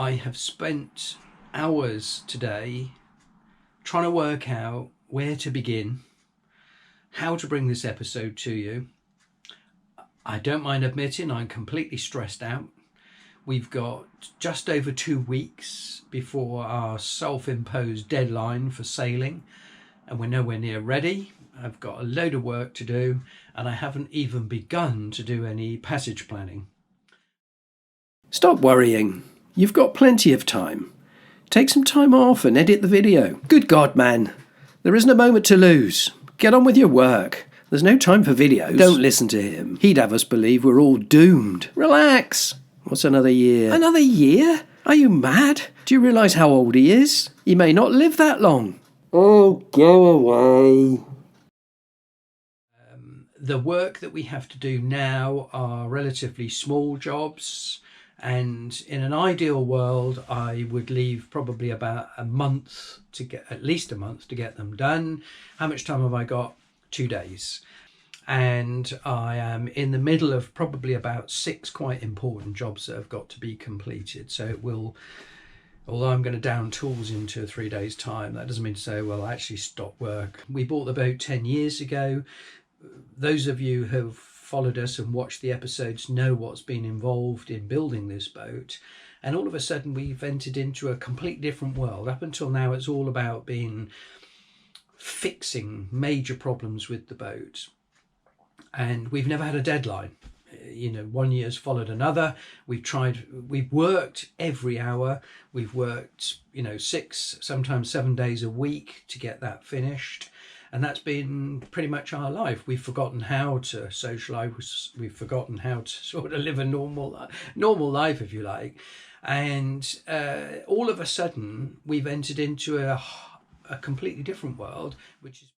I have spent hours today trying to work out where to begin, how to bring this episode to you. I don't mind admitting I'm completely stressed out. We've got just over 2 weeks before our self-imposed deadline for sailing, and we're nowhere near ready. I've got a load of work to do, and I haven't even begun to do any passage planning. Stop worrying. You've got plenty of time. Take some time off and edit the video. Good God, man. There isn't a moment to lose. Get on with your work. There's no time for videos. Don't listen to him. He'd have us believe we're all doomed. Relax. What's another year? Another year? Are you mad? Do you realise how old he is? He may not live that long. Oh, go away. The work that we have to do now are relatively small jobs, and in an ideal world I would leave probably about a month to get, at least a month to get them done. How much time have I got? 2 days. And I am in the middle of probably about 6 quite important jobs that have got to be completed. So it will, although I'm going to down tools in 2 or 3 days time, that doesn't mean to say, well, I actually stop work. We bought the boat 10 years ago. Those of you who have followed us and watched the episodes know what's been involved in building this boat. And all of a sudden we've entered into a complete different world. Up until now, it's all about fixing major problems with the boat. And we've never had a deadline. You know, 1 year's followed another. We've worked every hour. We've worked, 6, sometimes 7 days a week to get that finished. And that's been pretty much our life. We've forgotten how to socialise. We've forgotten how to sort of live a normal life, if you like. And all of a sudden, we've entered into a completely different world, which is...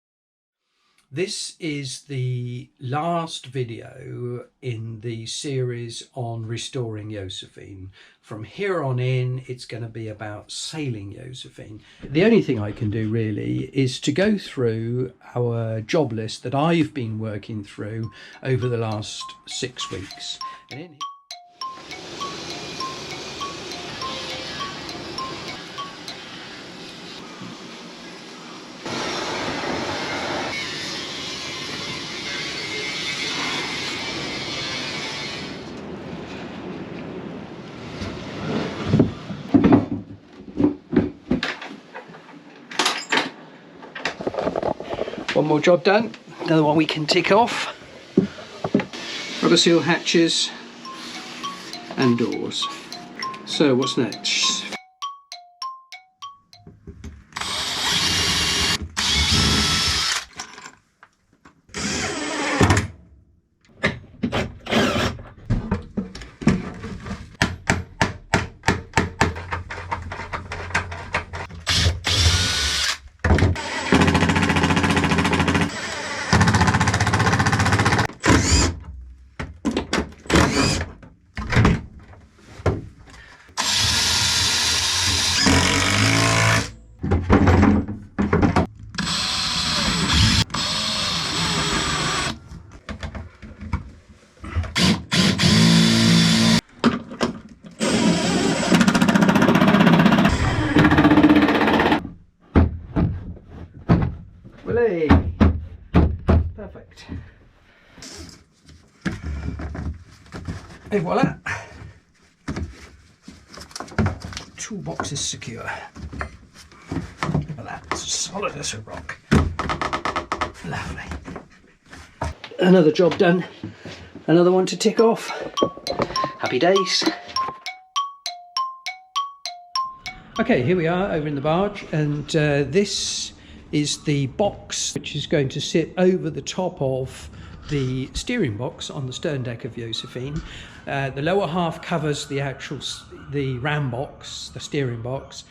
This is the last video in the series on restoring Josefine. From here on in, it's going to be about sailing Josefine. The only thing I can do really is to go through our job list that I've been working through over the last 6 weeks. And in here... One more job done, another one we can tick off. Rubber seal hatches and doors. So what's next? Perfect. Et voila. Toolbox is secure. Look at that, it's solid as a rock. Lovely. Another job done. Another one to tick off. Happy days. Okay, here we are over in the barge, and this is the box which is going to sit over the top of the steering box on the stern deck of Josefine. The lower half covers the ram box, the steering box.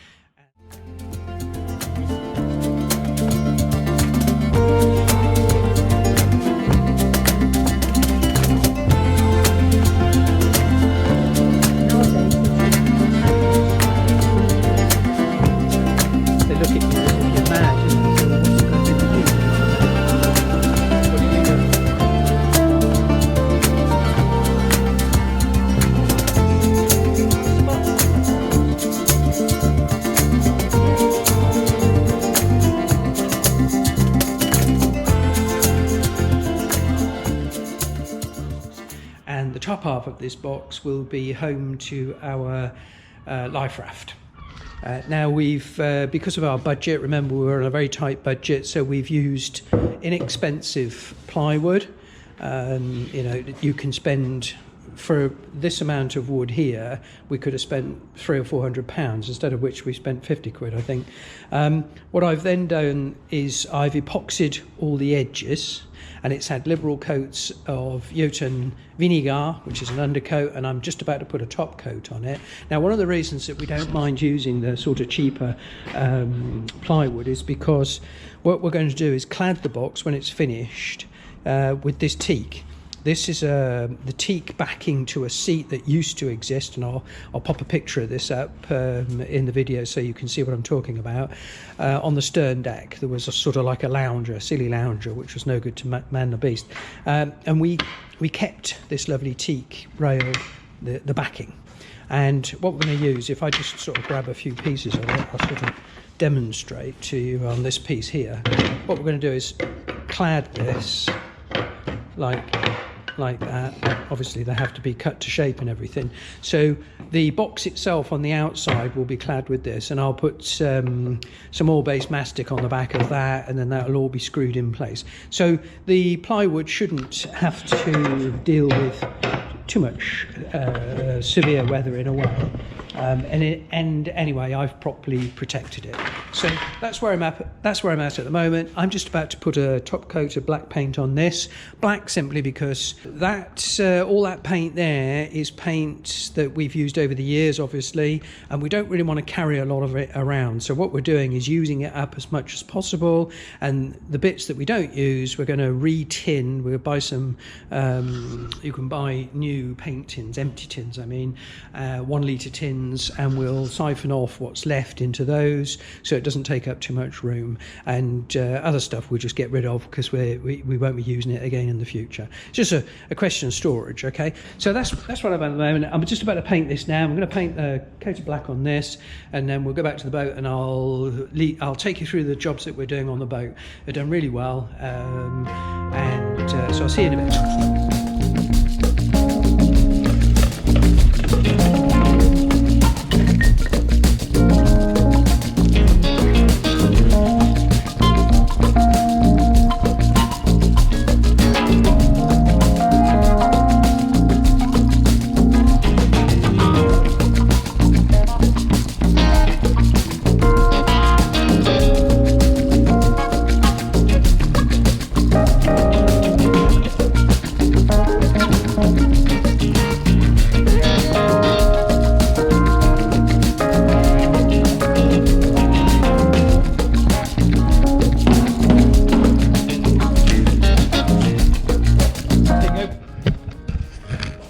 this box will be home to our life raft. Now we've, because of our budget, remember we were on a very tight budget, so we've used inexpensive plywood. You know, you can spend, for this amount of wood here, we could have spent £300 or £400, instead of which we spent 50 quid, I think. What I've then done is I've epoxied all the edges, and it's had liberal coats of Jotun vinegar, which is an undercoat, and I'm just about to put a top coat on it. Now, one of the reasons that we don't mind using the sort of cheaper plywood is because what we're going to do is clad the box when it's finished with this teak. This is the teak backing to a seat that used to exist, and I'll pop a picture of this up in the video so you can see what I'm talking about. On the stern deck there was a sort of like a lounger, a silly lounger, which was no good to man the beast, and we kept this lovely teak rail, the backing. And what we're going to use, if I just sort of grab a few pieces of it, I'll sort of demonstrate to you on this piece here. What we're going to do is clad this like that. Obviously they have to be cut to shape and everything. So the box itself on the outside will be clad with this, and I'll put some oil-based mastic on the back of that, and then that'll all be screwed in place. So the plywood shouldn't have to deal with too much severe weather in a way. And anyway, I've properly protected it. So that's where I'm at. That's where I'm at the moment. I'm just about to put a top coat of black paint on this. Black simply because that all that paint there is paint that we've used over the years, obviously, and we don't really want to carry a lot of it around. So what we're doing is using it up as much as possible, and the bits that we don't use, we're going to re-tin. We'll buy some. You can buy new paint tins, empty tins. I mean, 1 litre tins. And we'll siphon off what's left into those so it doesn't take up too much room, and other stuff we'll just get rid of because we won't be using it again in the future. It's just a question of storage. Okay, so that's what I'm at the moment. I'm just about to paint this now. I'm going to paint a coat of black on this, and then we'll go back to the boat, and I'll take you through the jobs that we're doing on the boat. They're done really well, and so I'll see you in a bit.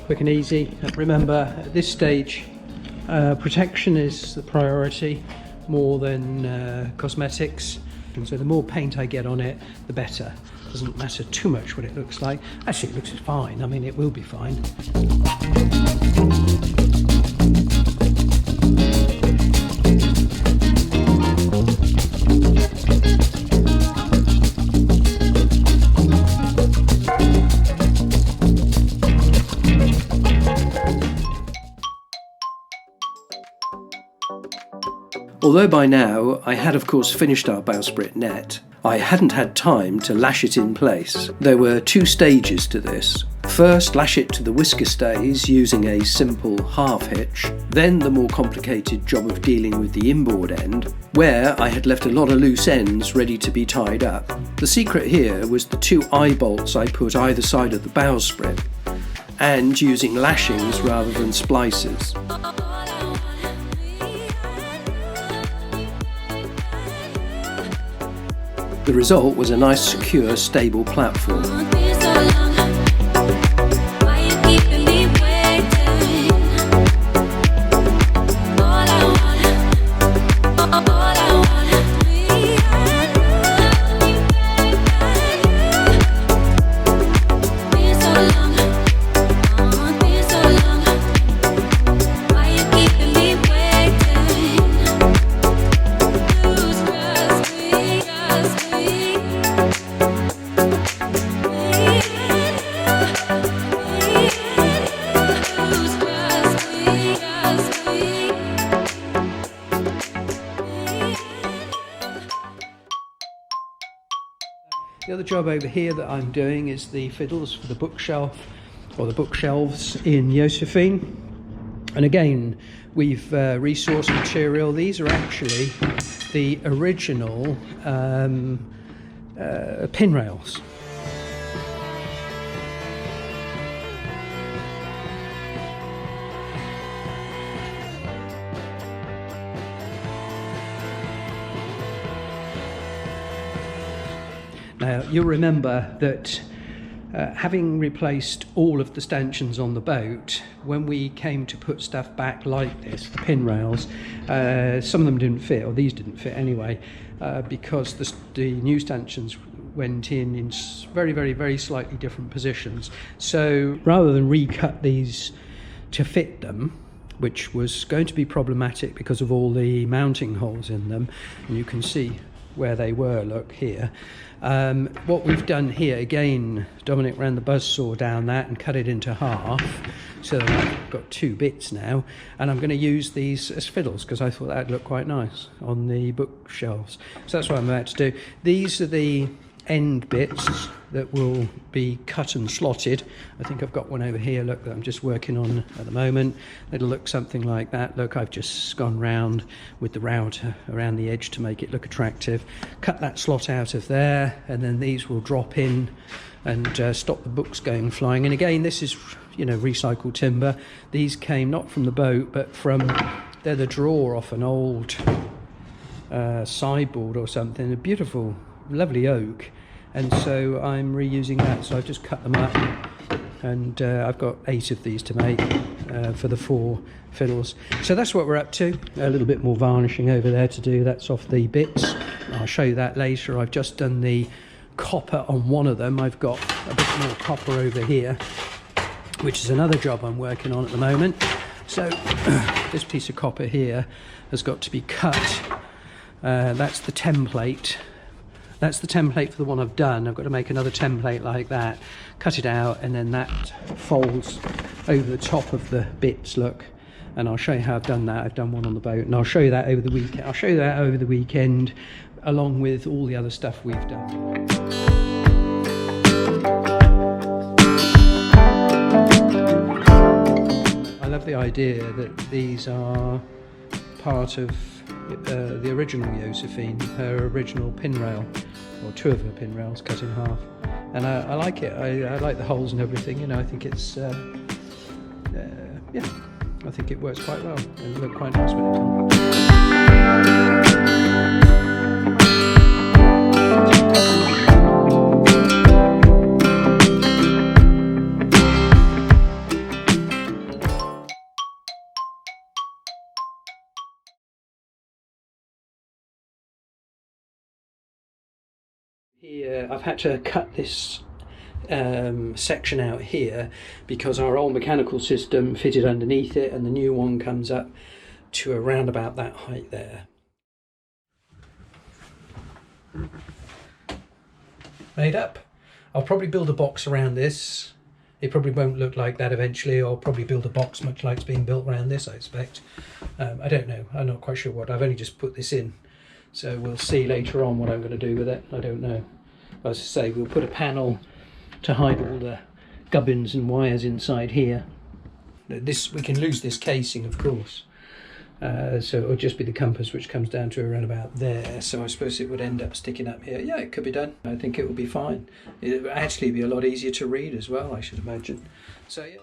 Quick and easy. Remember, at this stage, protection is the priority more than cosmetics. And so the more paint I get on it, the better. It doesn't matter too much what it looks like. Actually, it looks fine. I mean, it will be fine. Although by now I had of course finished our bowsprit net, I hadn't had time to lash it in place. There were 2 stages to this. First, lash it to the whisker stays using a simple half hitch, then the more complicated job of dealing with the inboard end, where I had left a lot of loose ends ready to be tied up. The secret here was the 2 eye bolts I put either side of the bowsprit, and using lashings rather than splices. The result was a nice, secure, stable platform. The other job over here that I'm doing is the fiddles for the bookshelf, or the bookshelves in Josefine. And again, we've resourced material. These are actually the original pin rails. Now, you'll remember that having replaced all of the stanchions on the boat, when we came to put stuff back like this, the pin rails, some of them didn't fit, or these didn't fit anyway, because the new stanchions went in very, very, very slightly different positions. So rather than recut these to fit them, which was going to be problematic because of all the mounting holes in them, and you can see where they were, look here. What we've done here, again, Dominic ran the buzzsaw down that and cut it into half, so that I've got two bits now, and I'm going to use these as fiddles because I thought that'd look quite nice on the bookshelves. So that's what I'm about to do. These are the end bits that will be cut and slotted. I think I've got one over here, look, that I'm just working on at the moment. It'll look something like that. Look, I've just gone round with the router around the edge to make it look attractive. Cut that slot out of there, and then these will drop in and stop the books going flying. And again, this is, you know, recycled timber. These came not from the boat, but from, they're the drawer off an old sideboard or something, a beautiful, lovely oak. And so I'm reusing that, so I've just cut them up, and I've got 8 of these to make for the 4 fiddles. So that's what we're up to. A little bit more varnishing over there to do. That's off the bits. I'll show you that later. I've just done the copper on one of them. I've got a bit more copper over here, which is another job I'm working on at the moment. So this piece of copper here has got to be cut. That's the template. That's the template for the one I've done. I've got to make another template like that, cut it out, and then that folds over the top of the bits, look. And I'll show you how I've done that. I've done one on the boat, and I'll show you that over the weekend. I'll show you that over the weekend, along with all the other stuff we've done. I love the idea that these are part of the original Josefine, her original pin rail, or 2 of her pin rails cut in half, and I like it. I like the holes and everything, you know. I think it's yeah, I think it works quite well and look quite nice when it's Here, I've had to cut this section out here because our old mechanical system fitted underneath it, and the new one comes up to around about that height there. Made up. I'll probably build a box around this. It probably won't look like that eventually. I'll probably build a box much like it's being built around this, I expect. I don't know. I'm not quite sure what. I've only just put this in. So we'll see later on what I'm going to do with it. I don't know. As I say, we'll put a panel to hide all the gubbins and wires inside here. This, we can lose this casing, of course. So it'll just be the compass, which comes down to around about there. So I suppose it would end up sticking up here. Yeah, it could be done. I think it will be fine. It would actually be a lot easier to read as well, I should imagine. So yeah.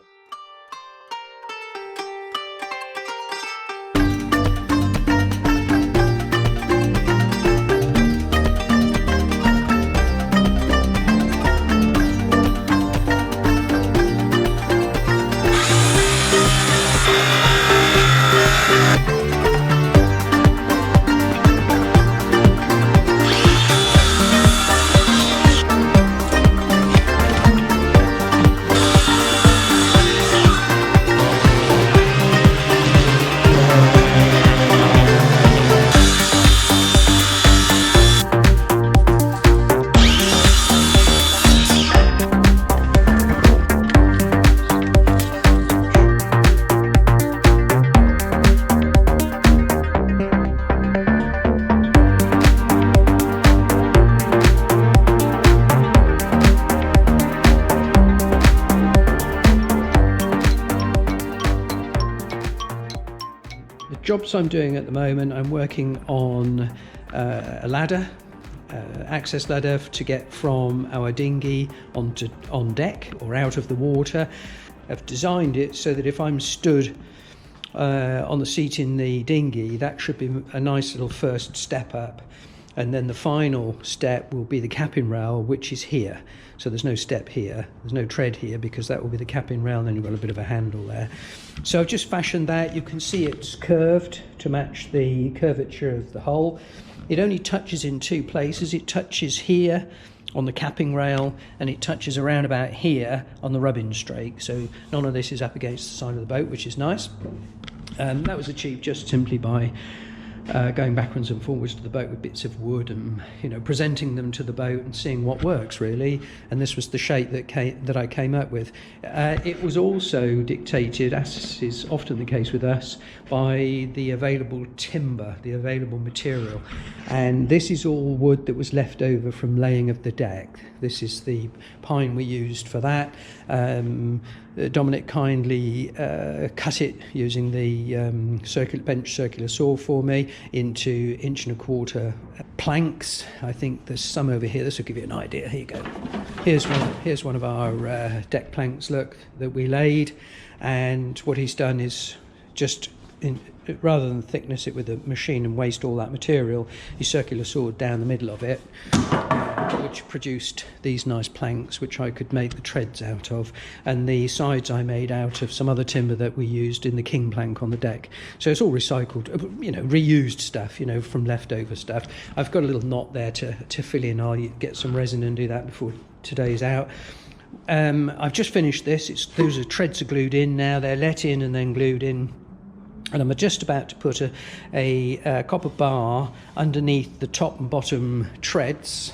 jobs I'm doing at the moment, I'm working on a ladder, access ladder to get from our dinghy on deck or out of the water. I've designed it so that if I'm stood on the seat in the dinghy, that should be a nice little first step up, and then the final step will be the capping rail, which is here. So there's no step here, there's no tread here, because that will be the capping rail, and then you've got a bit of a handle there. So I've just fashioned that. You can see it's curved to match the curvature of the hull. It only touches in two places. It touches here on the capping rail, and it touches around about here on the rubbing strake. So none of this is up against the side of the boat, which is nice. That was achieved just simply by going backwards and forwards to the boat with bits of wood, and presenting them to the boat and seeing what works really. And this was the shape that I came up with. It was also dictated, as is often the case with us, by the available timber, the available material. And this is all wood that was left over from laying of the deck. This is the pine we used for that. Dominic kindly cut it using the bench circular saw for me into 1.25 inch planks. I think there's some over here. This will give you an idea. Here you go. Here's one of our deck planks, look, that we laid. And what he's done is just, rather than thickness it with a machine and waste all that material, he circular sawed down the middle of it, which produced these nice planks which I could make the treads out of, and the sides I made out of some other timber that we used in the king plank on the deck. So it's all recycled, reused stuff, from leftover stuff. I've got a little knot there to fill in. I'll get some resin and do that before today's out. I've just finished this. Those treads are glued in now. They're let in and then glued in. And I'm just about to put a copper bar underneath the top and bottom treads.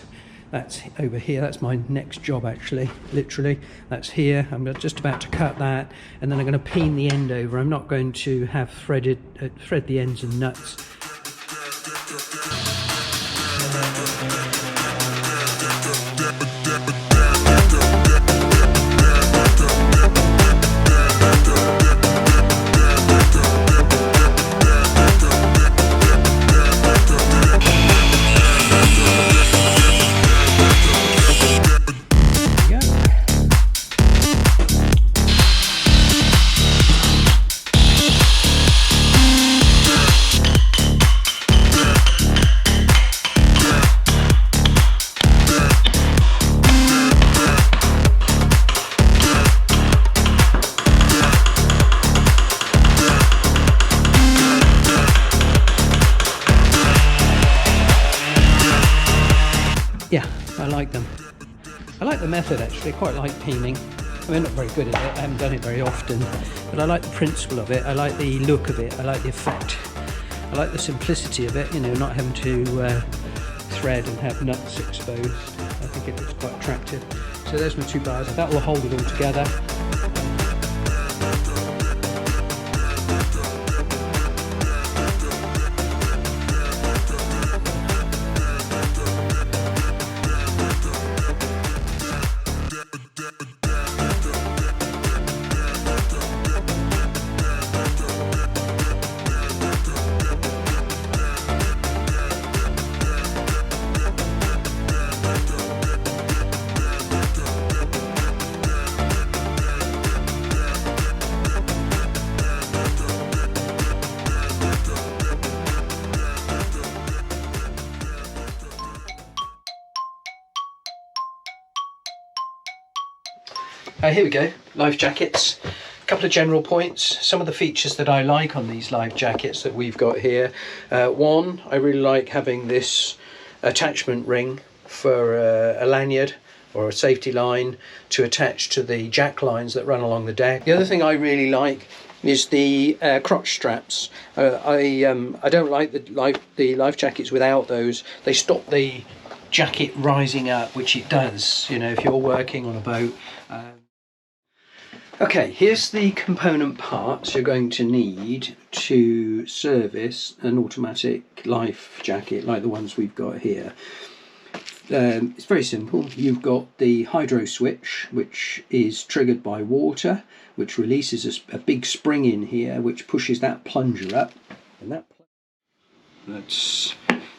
That's over here. That's my next job, actually, literally. That's here. I'm just about to cut that, and then I'm going to peen the end over. I'm not going to have thread the ends and nuts. Yeah, I like them. I like the method, actually. I quite like peening. I mean, I'm not very good at it. I haven't done it very often, but I like the principle of it. I like the look of it. I like the effect. I like the simplicity of it, not having to thread and have nuts exposed. I think it looks quite attractive. So there's my two bars. That will hold it all together. Here we go, life jackets. A couple of general points. Some of the features that I like on these life jackets that we've got here. One, I really like having this attachment ring for a lanyard or a safety line to attach to the jack lines that run along the deck. The other thing I really like is the crotch straps. I don't like the life jackets without those. They stop the jacket rising up, which it does, if you're working on a boat. Okay, here's the component parts you're going to need to service an automatic life jacket like the ones we've got here. It's very simple. You've got the hydro switch, which is triggered by water, which releases a big spring in here which pushes that plunger up. And that's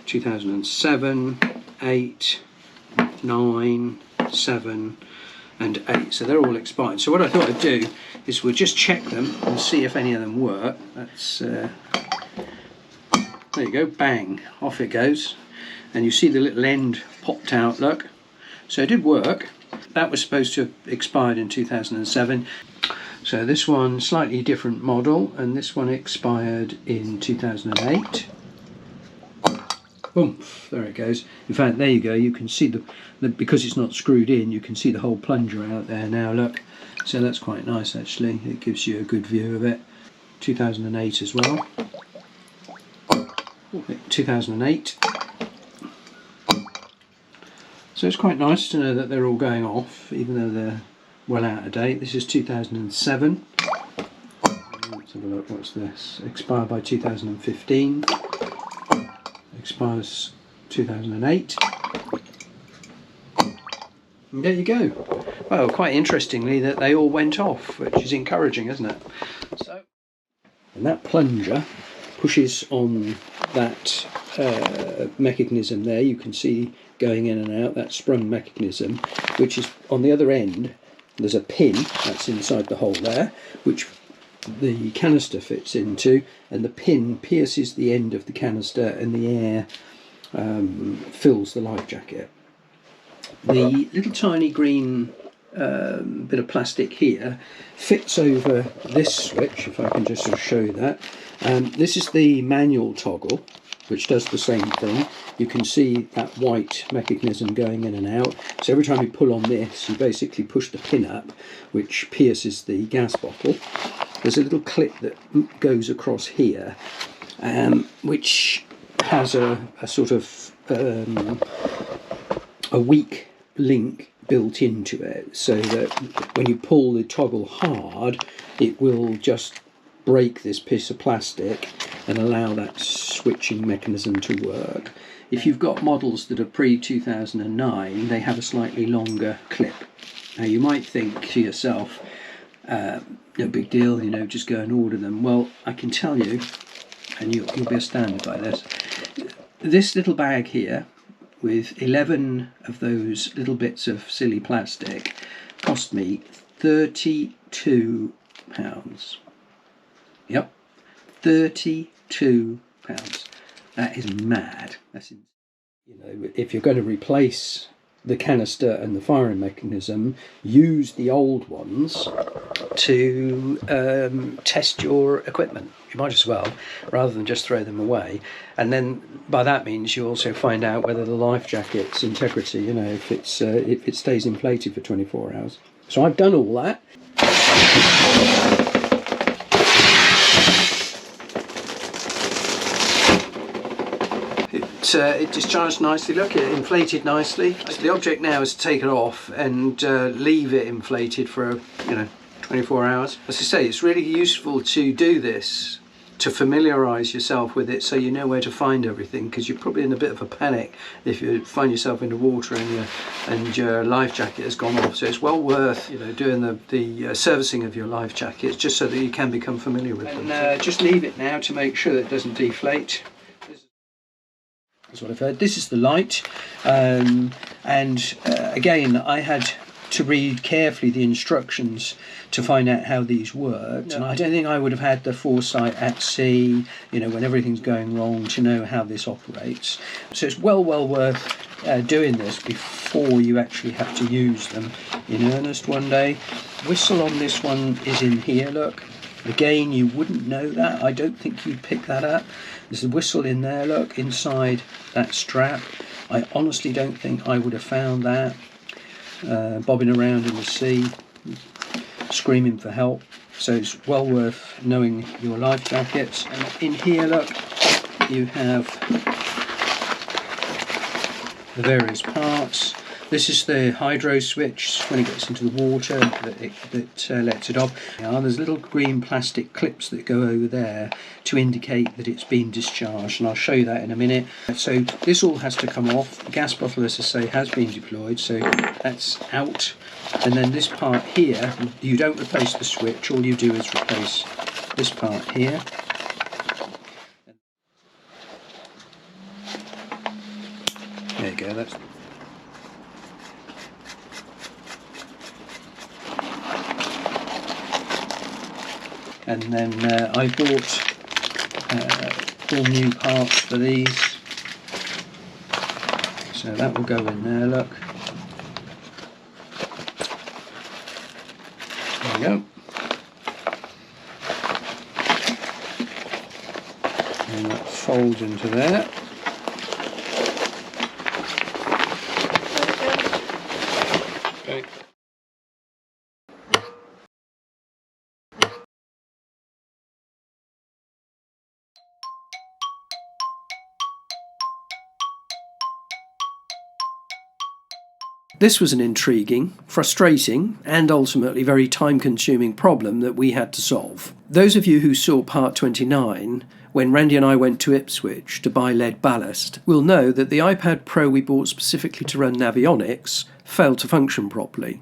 2007, 8, 9, 7 and 8. So they're all expired. So what I thought I'd do is we'll just check them and see if any of them work. That's there you go, bang, off it goes. And you see the little end popped out, look. So it did work. That was supposed to have expired in 2007. So this one, slightly different model, and this one expired in 2008. Boom, there it goes. In fact, there you go, you can see the because it's not screwed in, you can see the whole plunger out there now, look. So that's quite nice actually, it gives you a good view of it. 2008 as well. 2008. So it's quite nice to know that they're all going off, even though they're well out of date. This is 2007. Let's have a look, what's this? Expired by 2015. Expires 2008. And there you go. Well, quite interestingly that they all went off, which is encouraging, isn't it? So, and that plunger pushes on that mechanism there. You can see going in and out, that sprung mechanism, which is on the other end. There's a pin that's inside the hole there, which the canister fits into, and the pin pierces the end of the canister and the air fills the life jacket. The little tiny green bit of plastic here fits over this switch, if I can just sort of show you that. This is the manual toggle, which does the same thing. You can see that white mechanism going in and out. So every time you pull on this, you basically push the pin up, which pierces the gas bottle. There's a little clip that goes across here, which has a sort of a weak link built into it, so that when you pull the toggle hard, it will just break this piece of plastic and allow that switching mechanism to work. If you've got models that are pre-2009, they have a slightly longer clip. Now you might think to yourself, no big deal, you know, just go and order them. Well, I can tell you, and you'll be astounded by this, this little bag here with 11 of those little bits of silly plastic cost me £32. Yep, £32. That is mad. That's, you know, if you're going to replace the canister and the firing mechanism, use the old ones to test your equipment. You might as well, rather than just throw them away. And then by that means you also find out whether the life jacket's integrity, you know, if it stays inflated for 24 hours. So I've done all that. It discharged nicely, look, it inflated nicely. So the object now is to take it off and leave it inflated for, 24 hours. As I say, it's really useful to do this, to familiarise yourself with it so you know where to find everything, because you're probably in a bit of a panic if you find yourself in the water and your life jacket has gone off. So it's well worth, doing the servicing of your life jackets, just so that you can become familiar with them. And just leave it now to make sure that it doesn't deflate. That's what I've heard. This is the light, and again I had to read carefully the instructions to find out how these worked, and I don't think I would have had the foresight at sea, when everything's going wrong, to know how this operates. So it's well worth doing this before you actually have to use them in earnest one day. Whistle on this one is in here, look. Again, you wouldn't know that. I don't think you'd pick that up. There's a whistle in there, look, inside that strap. I honestly don't think I would have found that. Bobbing around in the sea, screaming for help. So it's well worth knowing your life jackets. And in here, look, you have the various parts. This is the hydro switch. When it gets into the water that lets it off. Now, there's little green plastic clips that go over there to indicate that it's been discharged, and I'll show you that in a minute. So this all has to come off. The gas bottle, as I say, has been deployed, so that's out. And then this part here, you don't replace the switch, all you do is replace this part here. There you go, that's... And then I bought 4 new parts for these. So that will go in there, look. There we go. And that folds into there. Okay. This was an intriguing, frustrating, and ultimately very time-consuming problem that we had to solve. Those of you who saw part 29, when Randy and I went to Ipswich to buy lead ballast, will know that the iPad Pro we bought specifically to run Navionics failed to function properly.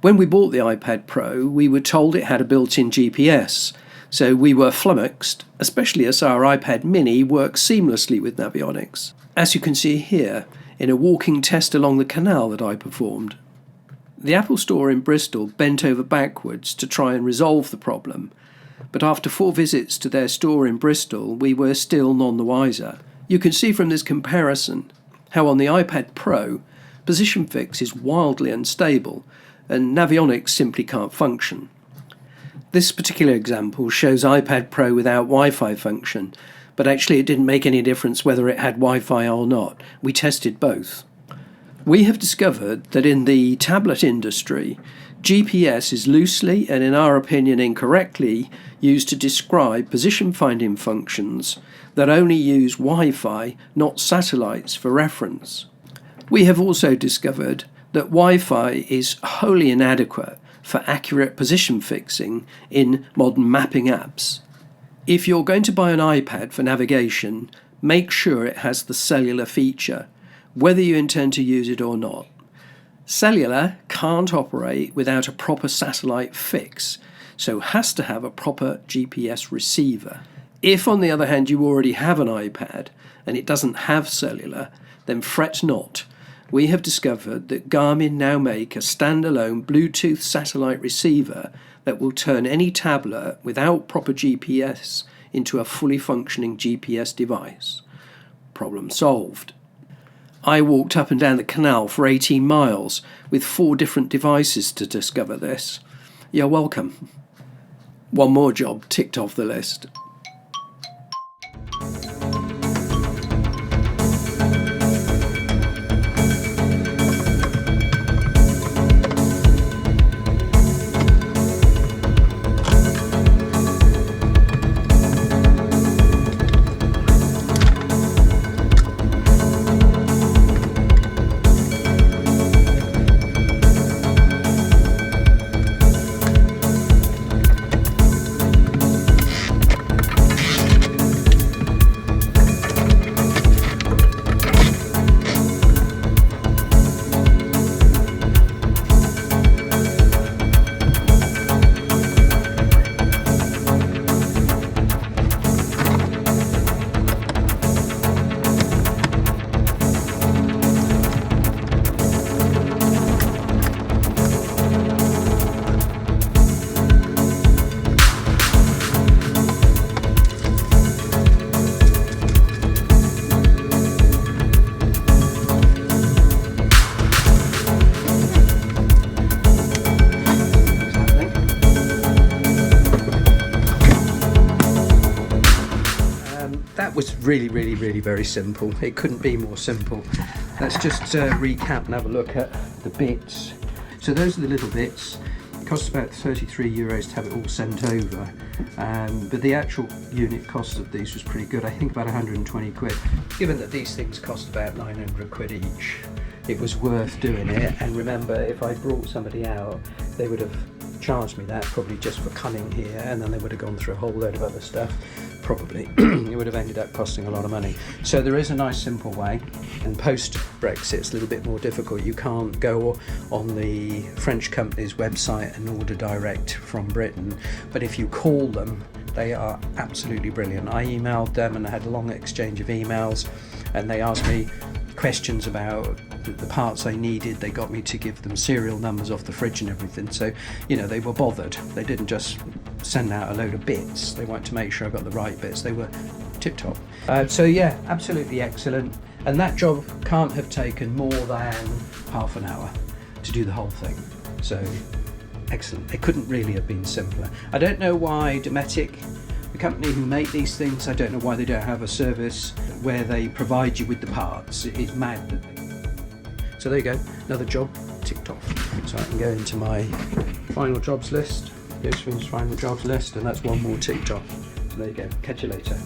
When we bought the iPad Pro, we were told it had a built-in GPS, so we were flummoxed, especially as our iPad mini works seamlessly with Navionics. As you can see here, in a walking test along the canal that I performed. The Apple Store in Bristol bent over backwards to try and resolve the problem, but after 4 visits to their store in Bristol, we were still none the wiser. You can see from this comparison how on the iPad Pro, Position Fix is wildly unstable and Navionics simply can't function. This particular example shows iPad Pro without Wi-Fi function, but actually it didn't make any difference whether it had Wi-Fi or not. We tested both. We have discovered that in the tablet industry, GPS is loosely and in our opinion incorrectly used to describe position finding functions that only use Wi-Fi, not satellites, for reference. We have also discovered that Wi-Fi is wholly inadequate for accurate position fixing in modern mapping apps. If you're going to buy an iPad for navigation, make sure it has the cellular feature, whether you intend to use it or not. Cellular can't operate without a proper satellite fix, so has to have a proper GPS receiver. If, on the other hand, you already have an iPad and it doesn't have cellular, then fret not. We have discovered that Garmin now make a standalone Bluetooth satellite receiver that will turn any tablet without proper GPS into a fully functioning GPS device. Problem solved. I walked up and down the canal for 18 miles with 4 different devices to discover this. You're welcome. One more job ticked off the list. That was really very simple. It couldn't be more simple. Let's just recap and have a look at the bits. So those are the little bits. It costs about 33 euros to have it all sent over, but the actual unit cost of these was pretty good. I think about 120 quid. Given that these things cost about 900 quid each, it was worth doing it. And remember, if I brought somebody out, they would have charged me that probably just for coming here, and then they would have gone through a whole load of other stuff. Probably it would have ended up costing a lot of money. So there is a nice simple way, and post-Brexit it's a little bit more difficult. You can't go on the French company's website and order direct from Britain, but if you call them, they are absolutely brilliant. I emailed them and I had a long exchange of emails, and they asked me questions about the parts they needed. They got me to give them serial numbers off the fridge and everything. So, you know, they were bothered. They didn't just send out a load of bits. They wanted to make sure I got the right bits. They were tip-top. So yeah, absolutely excellent. And that job can't have taken more than half an hour to do the whole thing. So excellent. It couldn't really have been simpler. I don't know why Dometic, the company who make these things, I don't know why they don't have a service where they provide you with the parts. It's mad that they... So there you go, another job ticked off. So I can go into my final jobs list, Josefine's final jobs list, and that's one more ticked off. So there you go, catch you later.